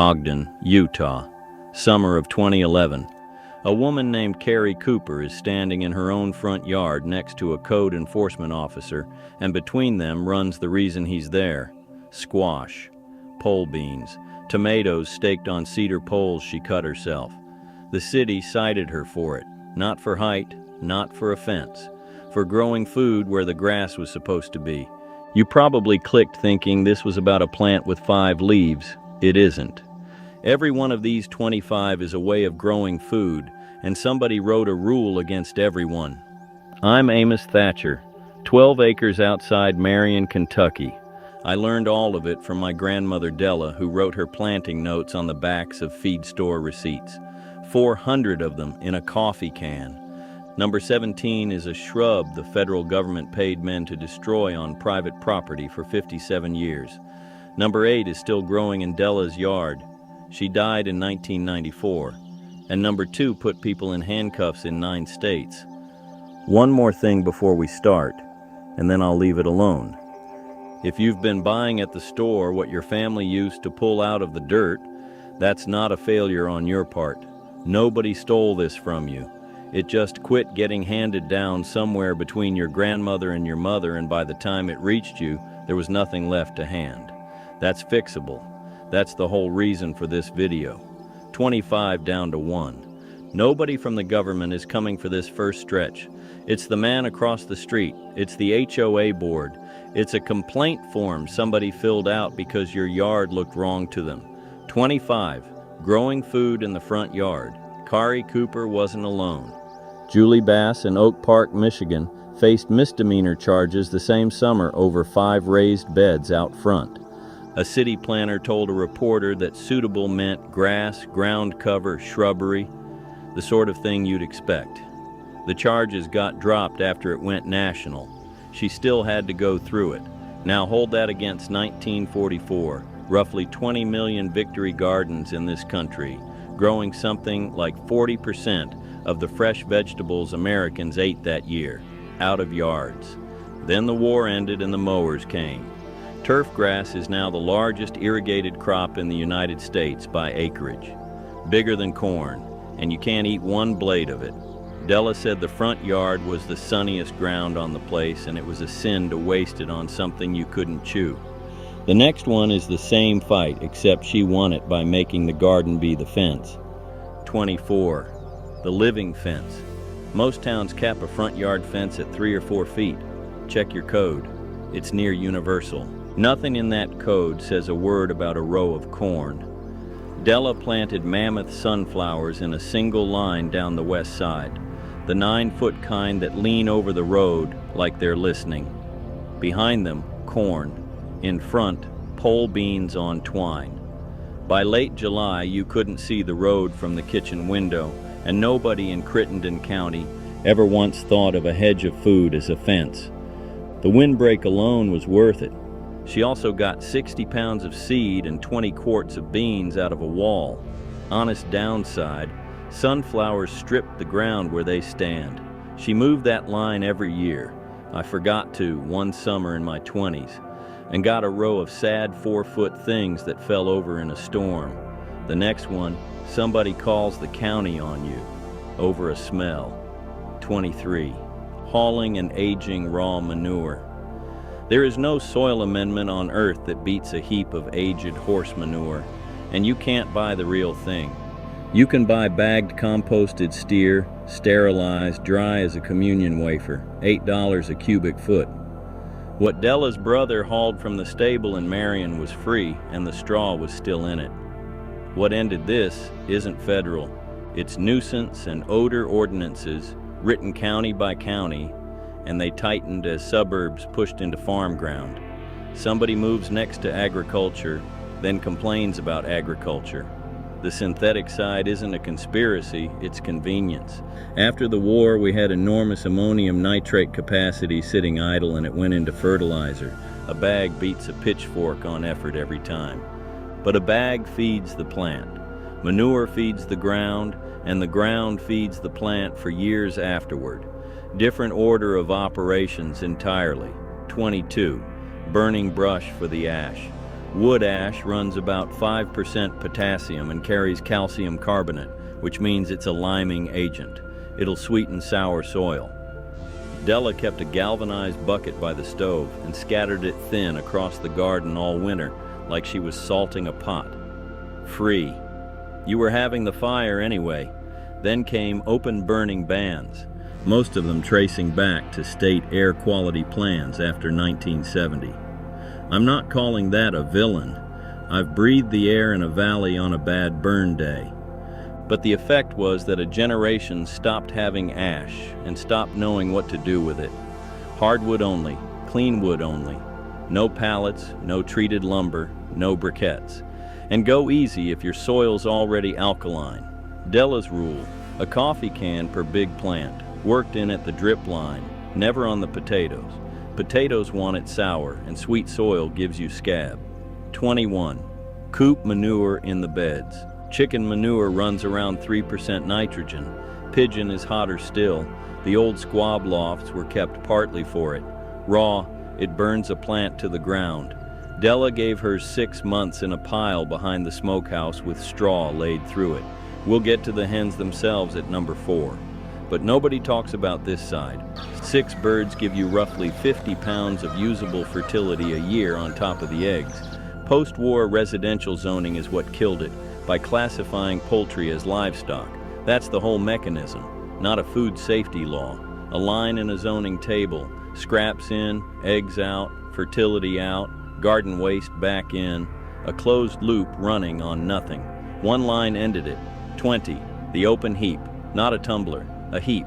Ogden, Utah, summer of 2011. A woman named Carrie Cooper is standing in her own front yard next to a code enforcement officer, and between them runs the reason he's there: squash, pole beans, tomatoes staked on cedar poles she cut herself. The city cited her for it, not for height, not for offense, for growing food where the grass was supposed to be. You probably clicked thinking this was about a plant with 5 leaves. It isn't. Every one of these 25 is a way of growing food, and somebody wrote a rule against everyone. I'm Amos Thatcher, 12 acres outside Marion, Kentucky. I learned all of it from my grandmother Della, who wrote her planting notes on the backs of feed store receipts. 400 of them in a coffee can. Number 17 is a shrub the federal government paid men to destroy on private property for 57 years. Number 8 is still growing in Della's yard. She died in 1994. And number 2 put people in handcuffs in 9 states. One more thing before we start, and then I'll leave it alone. If you've been buying at the store what your family used to pull out of the dirt, that's not a failure on your part. Nobody stole this from you. It just quit getting handed down somewhere between your grandmother and your mother, and by the time it reached you, there was nothing left to hand. That's fixable. That's the whole reason for this video. 25 down to 1. Nobody from the government is coming for this first stretch. It's the man across the street. It's the HOA board. It's a complaint form somebody filled out because your yard looked wrong to them. 25. Growing food in the front yard. Carrie Cooper wasn't alone. Julie Bass in Oak Park, Michigan, faced misdemeanor charges the same summer over 5 raised beds out front. A city planner told a reporter that suitable meant grass, ground cover, shrubbery, the sort of thing you'd expect. The charges got dropped after it went national. She still had to go through it. Now hold that against 1944, roughly 20 million victory gardens in this country, growing something like 40% of the fresh vegetables Americans ate that year, out of yards. Then the war ended and the mowers came. Turf grass is now the largest irrigated crop in the United States by acreage. Bigger than corn, and you can't eat one blade of it. Della said the front yard was the sunniest ground on the place, and it was a sin to waste it on something you couldn't chew. The next one is the same fight, except she won it by making the garden be the fence. 24. The living fence. Most towns cap a front yard fence at 3 or 4 feet. Check your code. It's near universal. Nothing in that code says a word about a row of corn. Della planted mammoth sunflowers in a single line down the west side, the 9-foot kind that lean over the road like they're listening. Behind them, corn. In front, pole beans on twine. By late July, you couldn't see the road from the kitchen window, and nobody in Crittenden County ever once thought of a hedge of food as a fence. The windbreak alone was worth it. She also got 60 pounds of seed and 20 quarts of beans out of a wall. Honest downside, sunflowers strip the ground where they stand. She moved that line every year. I forgot to one summer in my 20s, and got a row of sad 4-foot things that fell over in a storm. The next one, somebody calls the county on you over a smell. 23. Hauling and aging raw manure. There is no soil amendment on earth that beats a heap of aged horse manure, and you can't buy the real thing. You can buy bagged composted steer, sterilized, dry as a communion wafer, $8 a cubic foot. What Della's brother hauled from the stable in Marion was free, and the straw was still in it. What ended this isn't federal. It's nuisance and odor ordinances written county by county, and they tightened as suburbs pushed into farm ground. Somebody moves next to agriculture, then complains about agriculture. The synthetic side isn't a conspiracy, it's convenience. After the war, we had enormous ammonium nitrate capacity sitting idle, and it went into fertilizer. A bag beats a pitchfork on effort every time. But a bag feeds the plant. Manure feeds the ground, and the ground feeds the plant for years afterward. Different order of operations entirely. 22. Burning brush for the ash. Wood ash runs about 5% potassium and carries calcium carbonate, which means it's a liming agent. It'll sweeten sour soil. Della kept a galvanized bucket by the stove and scattered it thin across the garden all winter, like she was salting a pot. Free. You were having the fire anyway. Then came open burning bans, most of them tracing back to state air quality plans after 1970. I'm not calling that a villain. I've breathed the air in a valley on a bad burn day. But the effect was that a generation stopped having ash and stopped knowing what to do with it. Hardwood only, clean wood only. No pallets, no treated lumber, no briquettes. And go easy if your soil's already alkaline. Della's rule, a coffee can per big plant, worked in at the drip line, never on the potatoes. Potatoes want it sour, and sweet soil gives you scab. 21. Coop manure in the beds. Chicken manure runs around 3% nitrogen. Pigeon is hotter still. The old squab lofts were kept partly for it. Raw, it burns a plant to the ground. Della gave hers 6 months in a pile behind the smokehouse with straw laid through it. We'll get to the hens themselves at number 4. But nobody talks about this side. 6 birds give you roughly 50 pounds of usable fertility a year on top of the eggs. Post-war residential zoning is what killed it, by classifying poultry as livestock. That's the whole mechanism, not a food safety law. A line in a zoning table, scraps in, eggs out, fertility out, garden waste back in, a closed loop running on nothing. One line ended it. 20. The open heap, not a tumbler, a heap.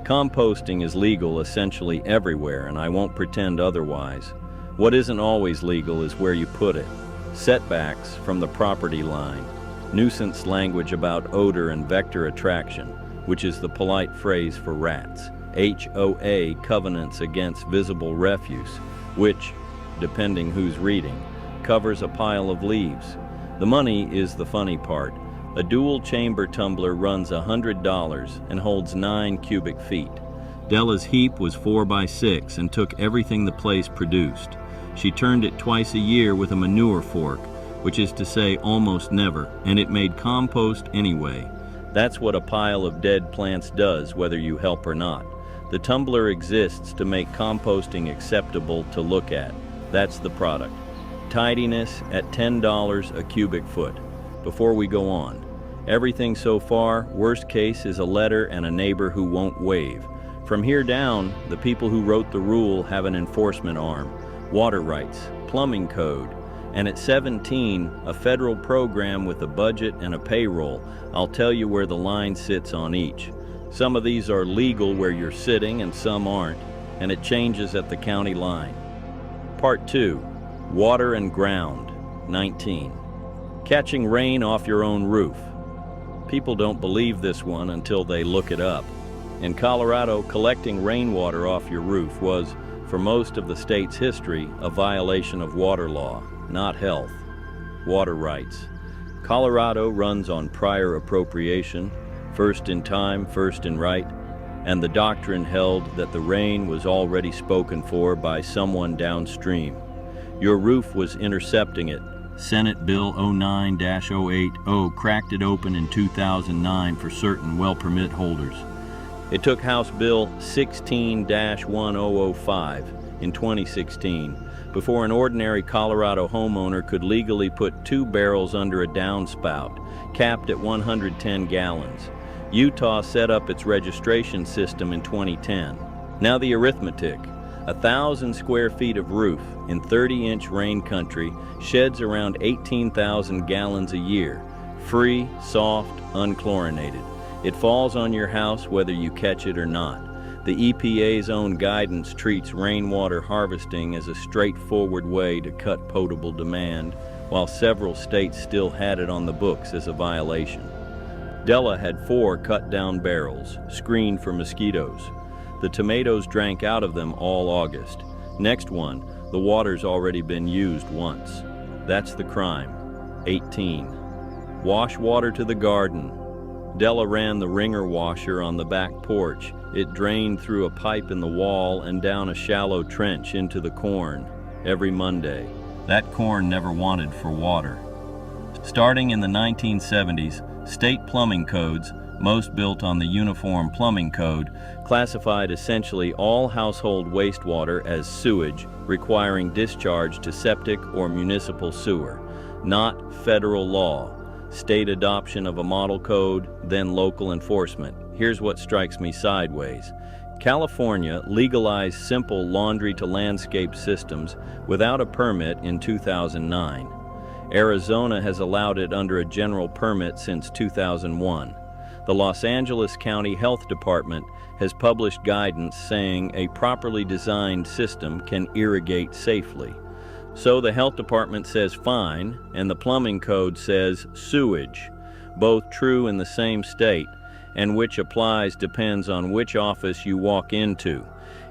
Composting is legal essentially everywhere, and I won't pretend otherwise. What isn't always legal is where you put it. Setbacks from the property line. Nuisance language about odor and vector attraction, which is the polite phrase for rats. HOA covenants against visible refuse, which, depending who's reading, covers a pile of leaves. The money is the funny part. A dual-chamber tumbler runs $100 and holds 9 cubic feet. Della's heap was 4 by 6 and took everything the place produced. She turned it twice a year with a manure fork, which is to say almost never, and it made compost anyway. That's what a pile of dead plants does, whether you help or not. The tumbler exists to make composting acceptable to look at. That's the product. Tidiness at $10 a cubic foot. Before we go on, everything so far, worst case is a letter and a neighbor who won't wave. From here down, the people who wrote the rule have an enforcement arm, water rights, plumbing code, and at 17, a federal program with a budget and a payroll. I'll tell you where the line sits on each. Some of these are legal where you're sitting and some aren't, and it changes at the county line. Part 2, Water and Ground, 19. Catching rain off your own roof. People don't believe this one until they look it up. In Colorado, collecting rainwater off your roof was, for most of the state's history, a violation of water law, not health. Water rights. Colorado runs on prior appropriation, first in time, first in right, and the doctrine held that the rain was already spoken for by someone downstream. Your roof was intercepting it. Senate Bill 09-080 cracked it open in 2009 for certain well permit holders. It took House Bill 16-1005 in 2016 before an ordinary Colorado homeowner could legally put 2 barrels under a downspout, capped at 110 gallons. Utah set up its registration system in 2010. Now the arithmetic. 1,000 square feet of roof in 30-inch rain country sheds around 18,000 gallons a year. Free, soft, unchlorinated. It falls on your house whether you catch it or not. The EPA's own guidance treats rainwater harvesting as a straightforward way to cut potable demand, while several states still had it on the books as a violation. Della had 4 cut-down barrels, screened for mosquitoes. The tomatoes drank out of them all August. Next one, the water's already been used once. That's the crime. 18. Wash water to the garden. Della ran the ringer washer on the back porch. It drained through a pipe in the wall and down a shallow trench into the corn every Monday. That corn never wanted for water. Starting in the 1970s, state plumbing codes, most built on the Uniform Plumbing Code, classified essentially all household wastewater as sewage, requiring discharge to septic or municipal sewer. Not federal law. State adoption of a model code, then local enforcement. Here's what strikes me sideways. California legalized simple laundry-to-landscape systems without a permit in 2009. Arizona has allowed it under a general permit since 2001. The Los Angeles County Health Department has published guidance saying a properly designed system can irrigate safely. So the health department says fine, and the plumbing code says sewage, both true in the same state, and which applies depends on which office you walk into.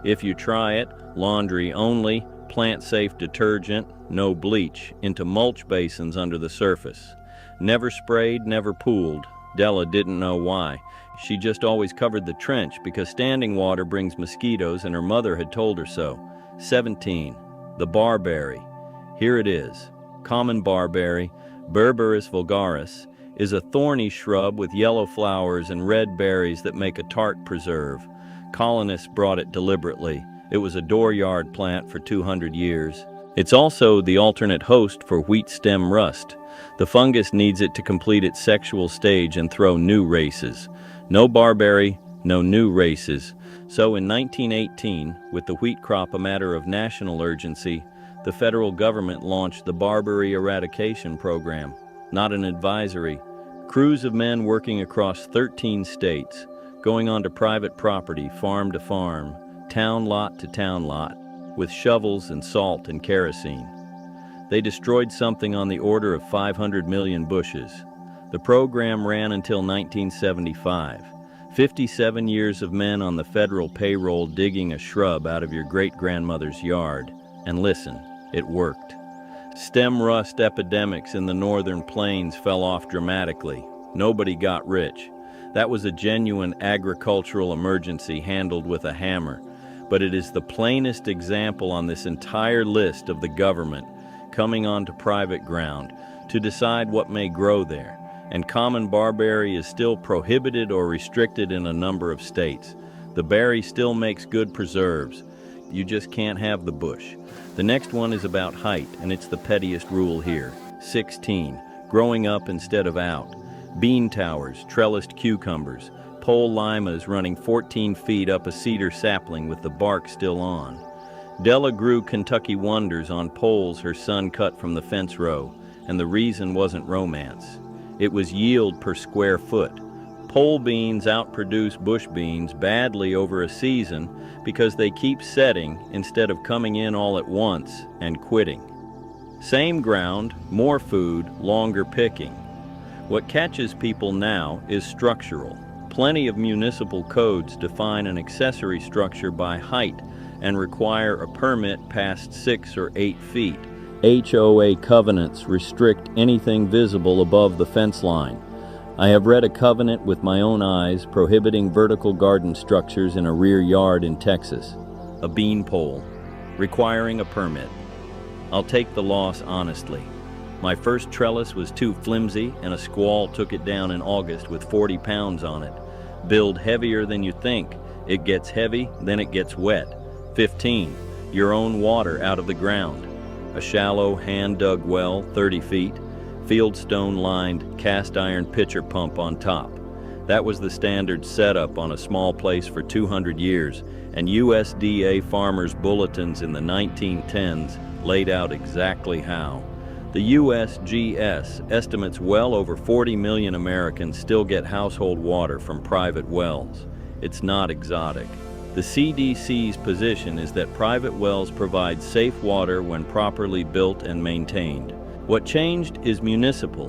If you try it, laundry only, plant-safe detergent, no bleach, into mulch basins under the surface. Never sprayed, never pooled. Della didn't know why. She just always covered the trench because standing water brings mosquitoes and her mother had told her so. 17. The barberry. Here it is. Common barberry, Berberis vulgaris, is a thorny shrub with yellow flowers and red berries that make a tart preserve. Colonists brought it deliberately. It was a dooryard plant for 200 years. It's also the alternate host for wheat stem rust. The fungus needs it to complete its sexual stage and throw new races. No barberry, no new races. So in 1918, with the wheat crop a matter of national urgency, the federal government launched the Barberry Eradication Program, not an advisory. Crews of men working across 13 states, going onto private property, farm to farm, town lot to town lot, with shovels and salt and kerosene. They destroyed something on the order of 500 million bushes. The program ran until 1975. 57 years of men on the federal payroll digging a shrub out of your great-grandmother's yard. And listen, it worked. Stem rust epidemics in the northern plains fell off dramatically. Nobody got rich. That was a genuine agricultural emergency handled with a hammer. But it is the plainest example on this entire list of the government coming onto private ground to decide what may grow there. And common barberry is still prohibited or restricted in a number of states. The berry still makes good preserves. You just can't have the bush. The next one is about height, and it's the pettiest rule here. 16. Growing up instead of out. Bean towers, trellised cucumbers, pole limas running 14 feet up a cedar sapling with the bark still on. Della grew Kentucky wonders on poles her son cut from the fence row, and the reason wasn't romance. It was yield per square foot. Pole beans outproduce bush beans badly over a season because they keep setting instead of coming in all at once and quitting. Same ground, more food, longer picking. What catches people now is structural. Plenty of municipal codes define an accessory structure by height and require a permit past 6 or 8 feet. HOA covenants restrict anything visible above the fence line. I have read a covenant with my own eyes prohibiting vertical garden structures in a rear yard in Texas. A bean pole, requiring a permit. I'll take the loss honestly. My first trellis was too flimsy and a squall took it down in August with 40 pounds on it. Build heavier than you think. It gets heavy, then it gets wet. 15. Your own water out of the ground. A shallow, hand-dug well, 30 feet, fieldstone-lined, cast-iron pitcher pump on top. That was the standard setup on a small place for 200 years, and USDA farmers' bulletins in the 1910s laid out exactly how. The USGS estimates well over 40 million Americans still get household water from private wells. It's not exotic. The CDC's position is that private wells provide safe water when properly built and maintained. What changed is municipal.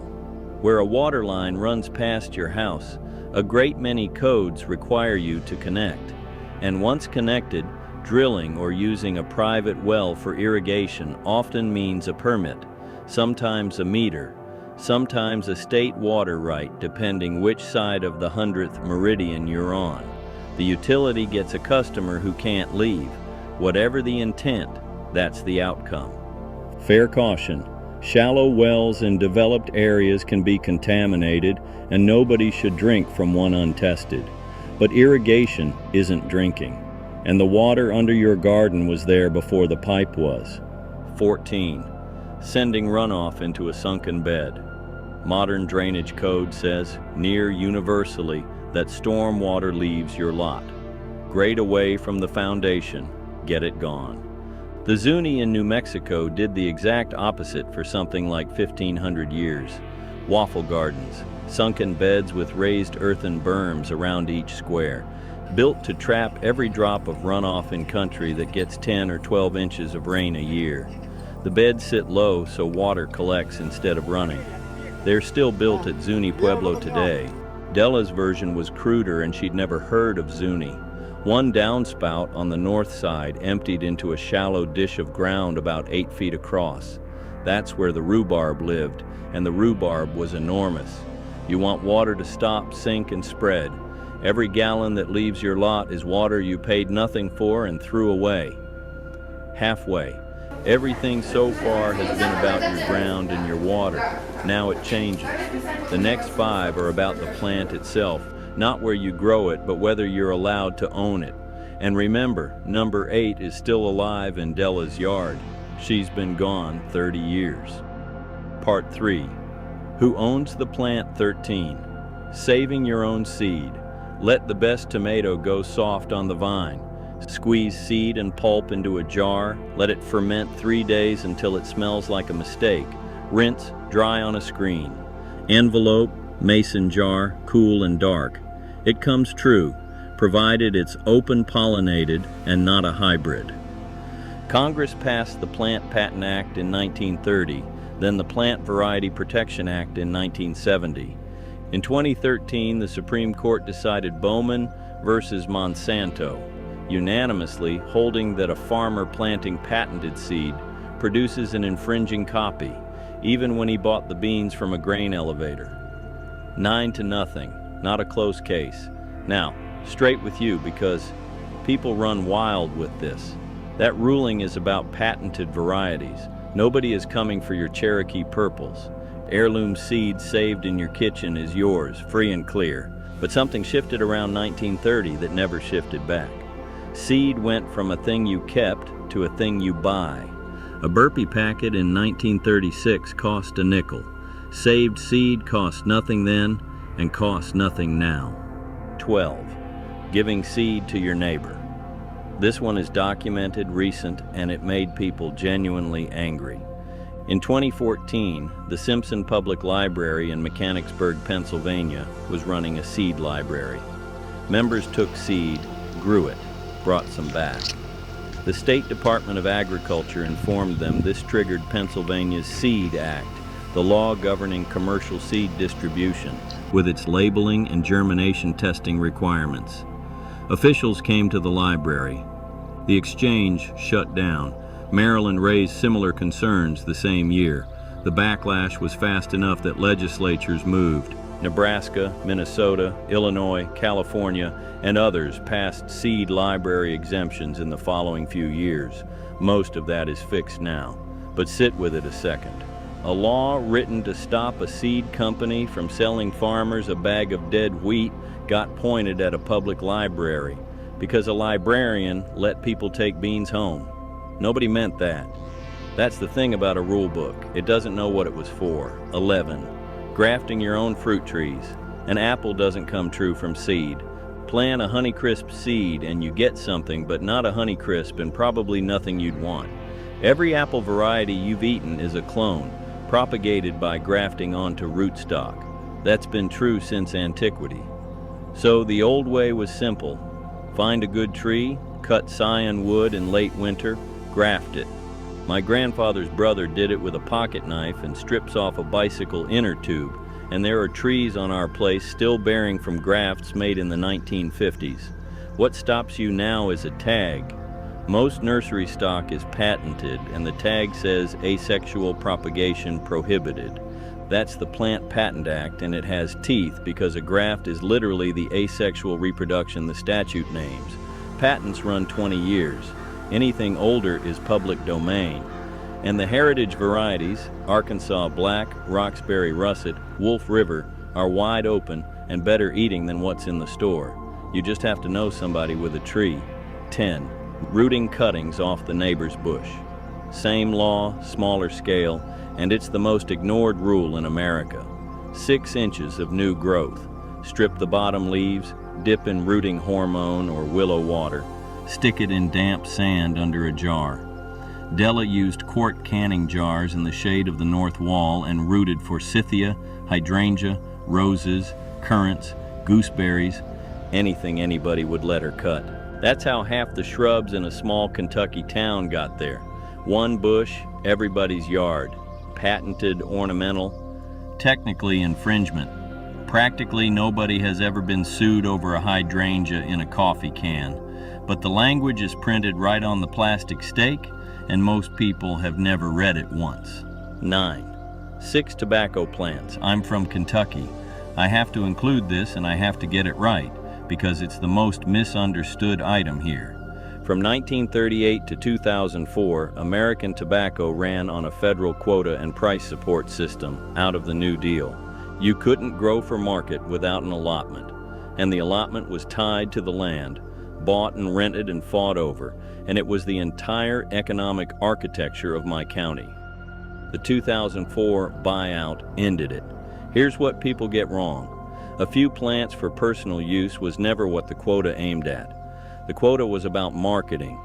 Where a water line runs past your house, a great many codes require you to connect. And once connected, drilling or using a private well for irrigation often means a permit, sometimes a meter, sometimes a state water right depending which side of the 100th meridian you're on. The utility gets a customer who can't leave. Whatever the intent, that's the outcome. Fair caution. Shallow wells in developed areas can be contaminated, and nobody should drink from one untested. But irrigation isn't drinking, and the water under your garden was there before the pipe was. 14. Sending runoff into a sunken bed. Modern drainage code says, near universally, that storm water leaves your lot. Grade away from the foundation, get it gone. The Zuni in New Mexico did the exact opposite for something like 1,500 years. Waffle gardens, sunken beds with raised earthen berms around each square, built to trap every drop of runoff in country that gets 10 or 12 inches of rain a year. The beds sit low so water collects instead of running. They're still built at Zuni Pueblo today. Della's version was cruder and she'd never heard of Zuni. One downspout on the north side emptied into a shallow dish of ground about 8 feet across. That's where the rhubarb lived, and the rhubarb was enormous. You want water to stop, sink, and spread. Every gallon that leaves your lot is water you paid nothing for and threw away. Halfway. Everything so far has been about your ground and your water. Now it changes. The next 5 are about the plant itself, not where you grow it, but whether you're allowed to own it. And remember, number 8 is still alive in Della's yard. She's been gone 30 years. Part 3. Who owns the plant? 13. Saving your own seed. Let the best tomato go soft on the vine. Squeeze seed and pulp into a jar. Let it ferment 3 days until it smells like a mistake. Rinse, dry on a screen. Envelope, mason jar, cool and dark. It comes true, provided it's open pollinated and not a hybrid. Congress passed the Plant Patent Act in 1930, then the Plant Variety Protection Act in 1970. In 2013, the Supreme Court decided Bowman versus Monsanto, unanimously holding that a farmer planting patented seed produces an infringing copy, even when he bought the beans from a grain elevator. 9-0, not a close case. Now, straight with you, because people run wild with this. That ruling is about patented varieties. Nobody is coming for your Cherokee purples. Heirloom seed saved in your kitchen is yours, free and clear. But something shifted around 1930 that never shifted back. Seed went from a thing you kept to a thing you buy. A Burpee packet in 1936 cost a nickel. Saved seed cost nothing then and costs nothing now. 12. Giving seed to your neighbor. This one is documented, recent, and it made people genuinely angry. In 2014, the Simpson Public Library in Mechanicsburg, Pennsylvania, was running a seed library. Members took seed, grew it, brought some back. The State Department of Agriculture informed them this triggered Pennsylvania's Seed Act, the law governing commercial seed distribution, with its labeling and germination testing requirements. Officials came to the library. The exchange shut down. Maryland raised similar concerns the same year. The backlash was fast enough that legislatures moved. Nebraska, Minnesota, Illinois, California, and others passed seed library exemptions in the following few years. Most of that is fixed now. But sit with it a second. A law written to stop a seed company from selling farmers a bag of dead wheat got pointed at a public library because a librarian let people take beans home. Nobody meant that. That's the thing about a rule book. It doesn't know what it was for. 11. Grafting your own fruit trees. An apple doesn't come true from seed. Plant a Honeycrisp seed and you get something, but not a Honeycrisp and probably nothing you'd want. Every apple variety you've eaten is a clone, propagated by grafting onto rootstock. That's been true since antiquity. So the old way was simple. Find a good tree, cut scion wood in late winter, graft it. My grandfather's brother did it with a pocket knife and strips off a bicycle inner tube, and there are trees on our place still bearing from grafts made in the 1950s. What stops you now is a tag. Most nursery stock is patented, and the tag says asexual propagation prohibited. That's the Plant Patent Act, and it has teeth because a graft is literally the asexual reproduction the statute names. Patents run 20 years. Anything older is public domain. And the heritage varieties, Arkansas Black, Roxbury Russet, Wolf River, are wide open and better eating than what's in the store. You just have to know somebody with a tree. 10. Rooting cuttings off the neighbor's bush. Same law, smaller scale, and it's the most ignored rule in America. 6 inches of new growth. Strip the bottom leaves, dip in rooting hormone or willow water. Stick it in damp sand under a jar. Della used quart canning jars in the shade of the north wall and rooted forsythia, hydrangea, roses, currants, gooseberries, anything anybody would let her cut. That's how half the shrubs in a small Kentucky town got there. 1 bush, everybody's yard. Patented ornamental. Technically infringement. Practically nobody has ever been sued over a hydrangea in a coffee can. But the language is printed right on the plastic stake, and most people have never read it once. 9. 6 tobacco plants. I'm from Kentucky. I have to include this and I have to get it right because it's the most misunderstood item here. From 1938 to 2004, American tobacco ran on a federal quota and price support system out of the New Deal. You couldn't grow for market without an allotment, and the allotment was tied to the land, bought and rented and fought over, and it was the entire economic architecture of my county. The 2004 buyout ended it. Here's what people get wrong. A few plants for personal use was never what the quota aimed at. The quota was about marketing,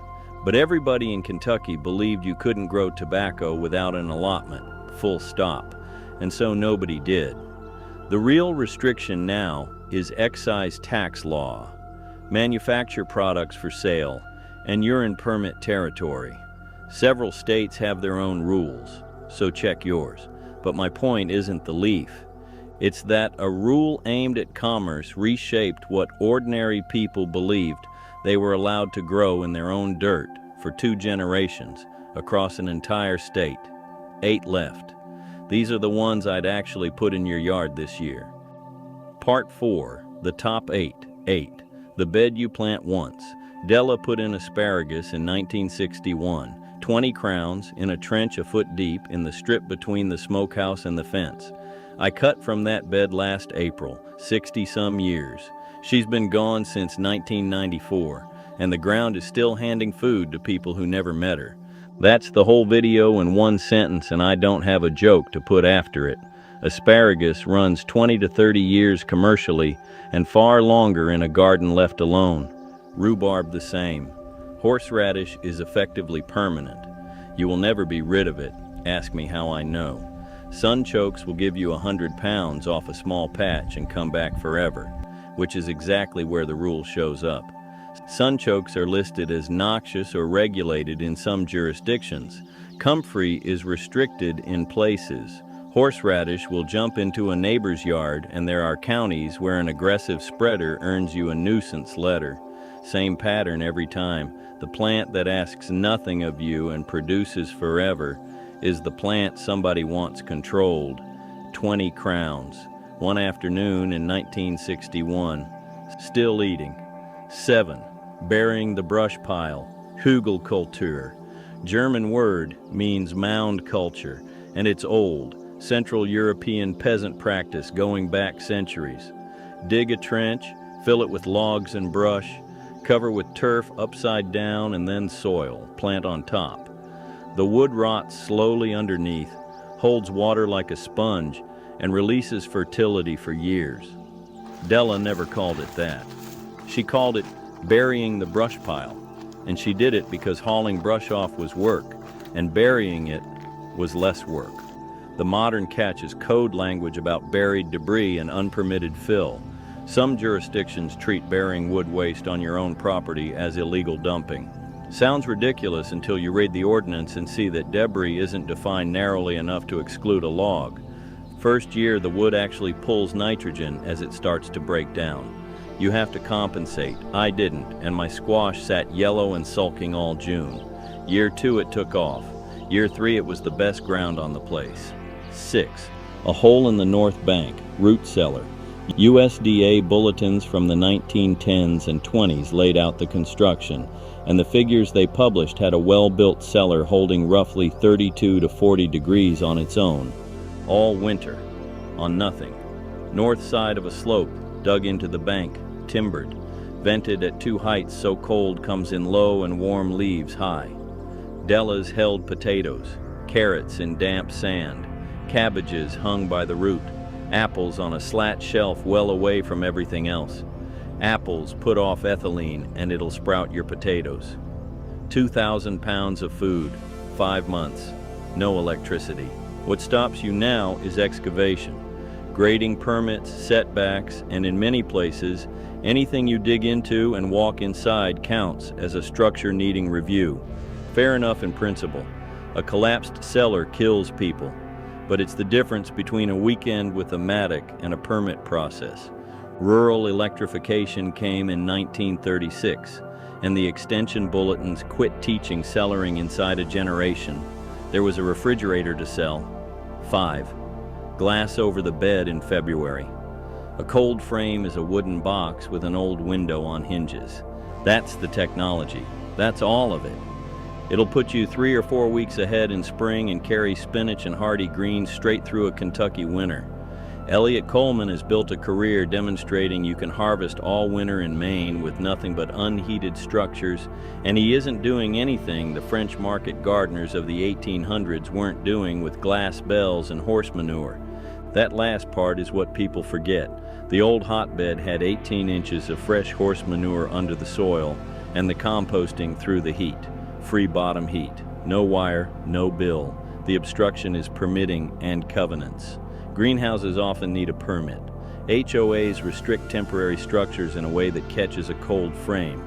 but everybody in Kentucky believed you couldn't grow tobacco without an allotment, full stop, and so nobody did. The real restriction now is excise tax law. Manufacture products for sale, and you're in permit territory. Several states have their own rules, so check yours. But my point isn't the leaf. It's that a rule aimed at commerce reshaped what ordinary people believed they were allowed to grow in their own dirt for 2 generations across an entire state. 8 left. These are the ones I'd actually put in your yard this year. Part 4, the top 8. 8. The bed you plant once. Della put in asparagus in 1961, 20 crowns in a trench a foot deep in the strip between the smokehouse and the fence. I cut from that bed last April, 60-some years. She's been gone since 1994, and the ground is still handing food to people who never met her. That's the whole video in 1 sentence, and I don't have a joke to put after it. Asparagus runs 20 to 30 years commercially, and far longer in a garden left alone. Rhubarb the same. Horseradish is effectively permanent. You will never be rid of it. Ask me how I know. Sunchokes will give you 100 pounds off a small patch and come back forever, which is exactly where the rule shows up. Sunchokes are listed as noxious or regulated in some jurisdictions. Comfrey is restricted in places. Horseradish will jump into a neighbor's yard, and there are counties where an aggressive spreader earns you a nuisance letter. Same pattern every time. The plant that asks nothing of you and produces forever is the plant somebody wants controlled. 20 crowns. One afternoon in 1961. Still eating. 7. Burying the brush pile. Hügelkultur. German word means mound culture, and it's old. Central European peasant practice going back centuries. Dig a trench, fill it with logs and brush, cover with turf upside down and then soil, plant on top. The wood rots slowly underneath, holds water like a sponge, and releases fertility for years. Della never called it that. She called it burying the brush pile, and she did it because hauling brush off was work, and burying it was less work. The modern catch is code language about buried debris and unpermitted fill. Some jurisdictions treat burying wood waste on your own property as illegal dumping. Sounds ridiculous until you read the ordinance and see that debris isn't defined narrowly enough to exclude a log. First year, the wood actually pulls nitrogen as it starts to break down. You have to compensate. I didn't, and my squash sat yellow and sulking all June. Year 2, it took off. Year 3, it was the best ground on the place. 6. A hole in the north bank, root cellar. USDA bulletins from the 1910s and 20s laid out the construction, and the figures they published had a well-built cellar holding roughly 32 to 40 degrees on its own, all winter, on nothing. North side of a slope, dug into the bank, timbered, vented at two heights so cold comes in low and warm leaves high. Della's held potatoes, carrots in damp sand, cabbages hung by the root, apples on a slat shelf well away from everything else. Apples put off ethylene and it'll sprout your potatoes. 2,000 pounds of food, 5 months, no electricity. What stops you now is excavation. Grading permits, setbacks, and in many places, anything you dig into and walk inside counts as a structure needing review. Fair enough in principle. A collapsed cellar kills people, but it's the difference between a weekend with a mattock and a permit process. Rural electrification came in 1936, and the extension bulletins quit teaching cellaring inside a generation. There was a refrigerator to sell. 5. Glass over the bed in February. A cold frame is a wooden box with an old window on hinges. That's the technology. That's all of it. It'll put you 3 or 4 weeks ahead in spring and carry spinach and hardy greens straight through a Kentucky winter. Elliot Coleman has built a career demonstrating you can harvest all winter in Maine with nothing but unheated structures, and he isn't doing anything the French market gardeners of the 1800s weren't doing with glass bells and horse manure. That last part is what people forget. The old hotbed had 18 inches of fresh horse manure under the soil, and the composting through the heat. Free bottom heat. No wire, no bill. The obstruction is permitting and covenants. Greenhouses often need a permit. HOAs restrict temporary structures in a way that catches a cold frame.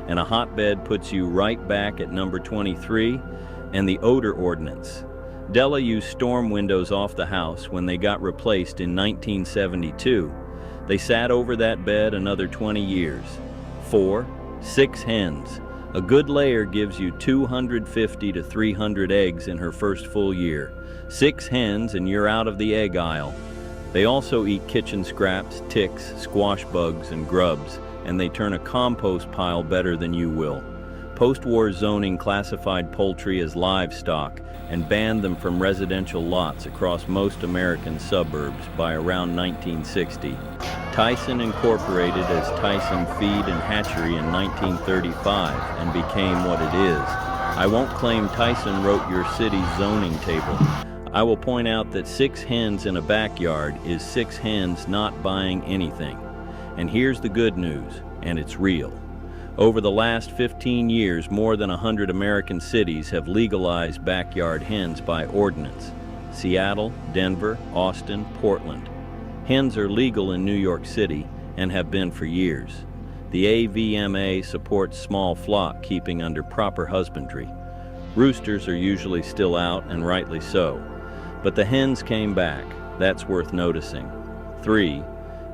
And a hotbed puts you right back at number 23, and the odor ordinance. Della used storm windows off the house when they got replaced in 1972. They sat over that bed another 20 years. 4, 6 hens. A good layer gives you 250 to 300 eggs in her first full year. 6 hens and you're out of the egg aisle. They also eat kitchen scraps, ticks, squash bugs, and grubs, and they turn a compost pile better than you will. Post-war zoning classified poultry as livestock and banned them from residential lots across most American suburbs by around 1960. Tyson incorporated as Tyson Feed and Hatchery in 1935 and became what it is. I won't claim Tyson wrote your city's zoning table. I will point out that 6 hens in a backyard is 6 hens not buying anything. And here's the good news, and it's real. Over the last 15 years, more than 100 American cities have legalized backyard hens by ordinance. Seattle, Denver, Austin, Portland. Hens are legal in New York City and have been for years. The AVMA supports small flock keeping under proper husbandry. Roosters are usually still out, and rightly so. But the hens came back. That's worth noticing. 3.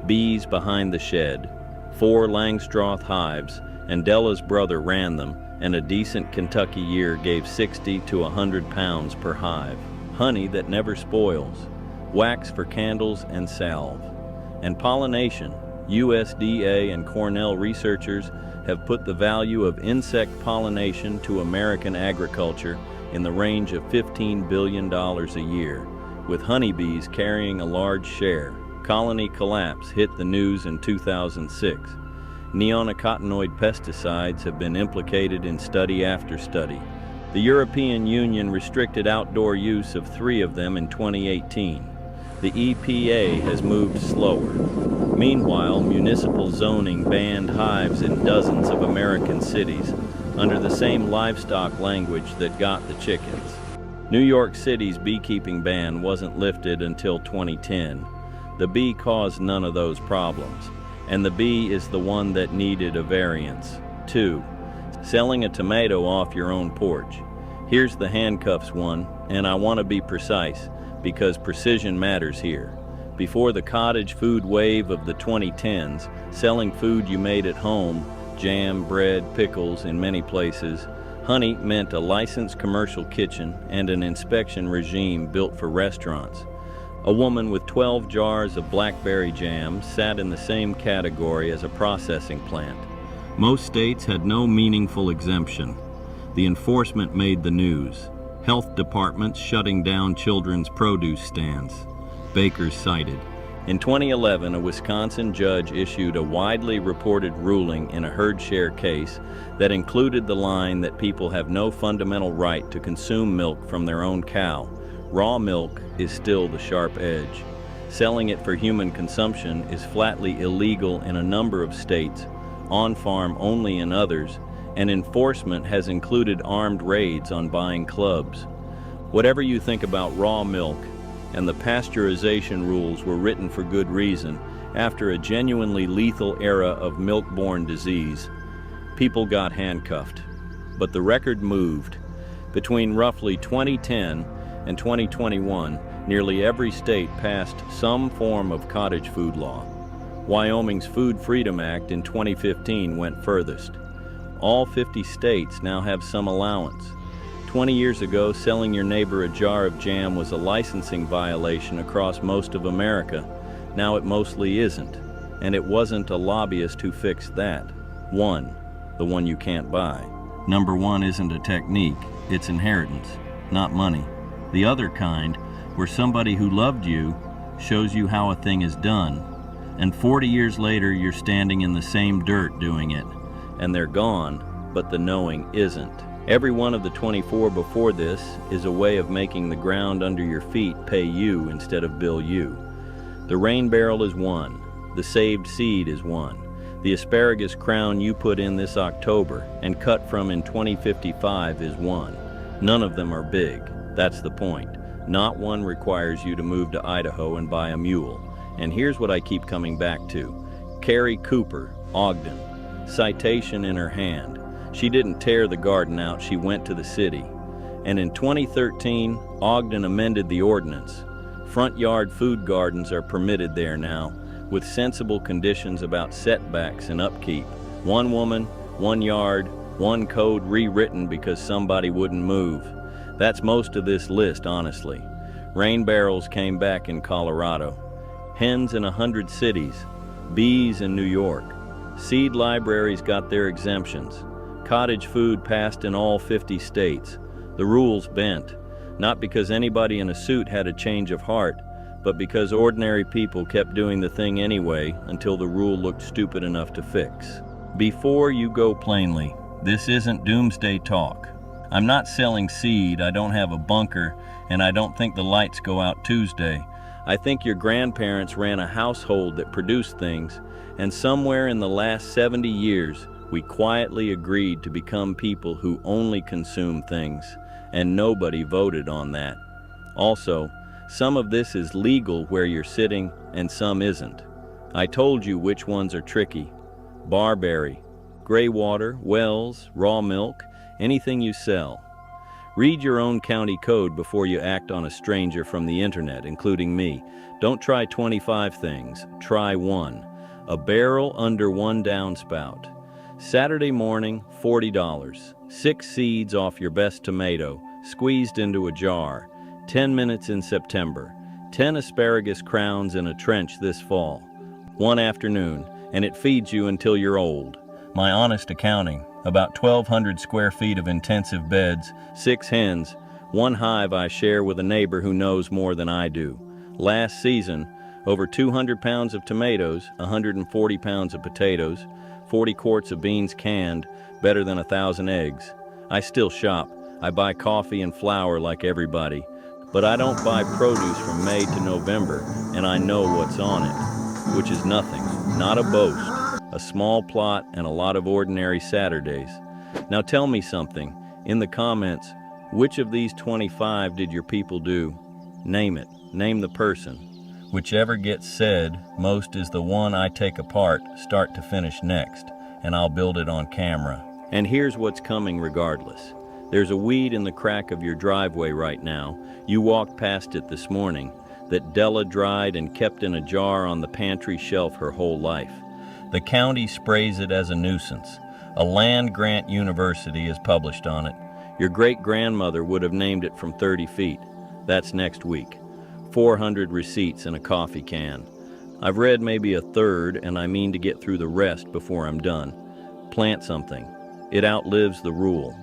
Bees behind the shed. 4 Langstroth hives, and Della's brother ran them, and a decent Kentucky year gave 60 to 100 pounds per hive. Honey that never spoils. Wax for candles and salve. And pollination. USDA and Cornell researchers have put the value of insect pollination to American agriculture in the range of $15 billion a year, with honeybees carrying a large share. Colony collapse hit the news in 2006. Neonicotinoid pesticides have been implicated in study after study. The European Union restricted outdoor use of 3 of them in 2018. The EPA has moved slower. Meanwhile, municipal zoning banned hives in dozens of American cities under the same livestock language that got the chickens. New York City's beekeeping ban wasn't lifted until 2010. The bee caused none of those problems, and the bee is the one that needed a variance. 2. Selling a tomato off your own porch. Here's the handcuffs one, and I want to be precise, because precision matters here. Before the cottage food wave of the 2010s, selling food you made at home, jam, bread, pickles in many places, honey meant a licensed commercial kitchen and an inspection regime built for restaurants. A woman with 12 jars of blackberry jam sat in the same category as a processing plant. Most states had no meaningful exemption. The enforcement made the news. Health departments shutting down children's produce stands. Bakers cited. In 2011, a Wisconsin judge issued a widely reported ruling in a herd share case that included the line that people have no fundamental right to consume milk from their own cow. Raw milk is still the sharp edge. Selling it for human consumption is flatly illegal in a number of states, on-farm only in others, and enforcement has included armed raids on buying clubs. Whatever you think about raw milk, and the pasteurization rules were written for good reason, after a genuinely lethal era of milk-borne disease, people got handcuffed. But the record moved. Between roughly 2010 and 2021, nearly every state passed some form of cottage food law. Wyoming's Food Freedom Act in 2015 went furthest. All 50 states now have some allowance. 20 years ago, selling your neighbor a jar of jam was a licensing violation across most of America. Now it mostly isn't, and it wasn't a lobbyist who fixed that. One, the one you can't buy. Number one isn't a technique, it's inheritance, not money. The other kind, where somebody who loved you shows you how a thing is done, and 40 years later you're standing in the same dirt doing it, and they're gone, but the knowing isn't. Every one of the 24 before this is a way of making the ground under your feet pay you instead of bill you. The rain barrel is one. The saved seed is one. The asparagus crown you put in this October and cut from in 2055 is one. None of them are big. That's the point. Not one requires you to move to Idaho and buy a mule. And here's what I keep coming back to. Carrie Cooper, Ogden. Citation in her hand. She didn't tear the garden out, she went to the city. And in 2013, Ogden amended the ordinance. Front yard food gardens are permitted there now, with sensible conditions about setbacks and upkeep. One woman, one yard, one code rewritten because somebody wouldn't move. That's most of this list, honestly. Rain barrels came back in Colorado. Hens in 100 cities. Bees in New York. Seed libraries got their exemptions. Cottage food passed in all 50 states. The rules bent, not because anybody in a suit had a change of heart, but because ordinary people kept doing the thing anyway until the rule looked stupid enough to fix. Before you go plainly, this isn't doomsday talk. I'm not selling seed, I don't have a bunker, and I don't think the lights go out Tuesday. I think your grandparents ran a household that produced things, and somewhere in the last 70 years, we quietly agreed to become people who only consume things, and nobody voted on that. Also, some of this is legal where you're sitting, and some isn't. I told you which ones are tricky. Barberry, gray water, wells, raw milk, anything you sell. Read your own county code before you act on a stranger from the internet, including me. Don't try 25 things, try one. A barrel under one downspout. Saturday morning, $40. 6 seeds off your best tomato, squeezed into a jar. 10 minutes in September. 10 asparagus crowns in a trench this fall. One afternoon, and it feeds you until you're old. My honest accounting, about 1,200 square feet of intensive beds, 6 hens, 1 hive I share with a neighbor who knows more than I do. Last season, over 200 pounds of tomatoes, 140 pounds of potatoes, 40 quarts of beans canned, better than 1,000 eggs. I still shop. I buy coffee and flour like everybody. But I don't buy produce from May to November, and I know what's on it, which is nothing, not a boast, a small plot and a lot of ordinary Saturdays. Now tell me something, in the comments, which of these 25 did your people do? Name it, name the person. Whichever gets said most is the one I take apart, start to finish next, and I'll build it on camera. And here's what's coming regardless. There's a weed in the crack of your driveway right now. You walked past it this morning, that Della dried and kept in a jar on the pantry shelf her whole life. The county sprays it as a nuisance. A land-grant university is published on it. Your great-grandmother would have named it from 30 feet. That's next week. 400 receipts and a coffee can. I've read maybe a third, and I mean to get through the rest before I'm done. Plant something. It outlives the rule.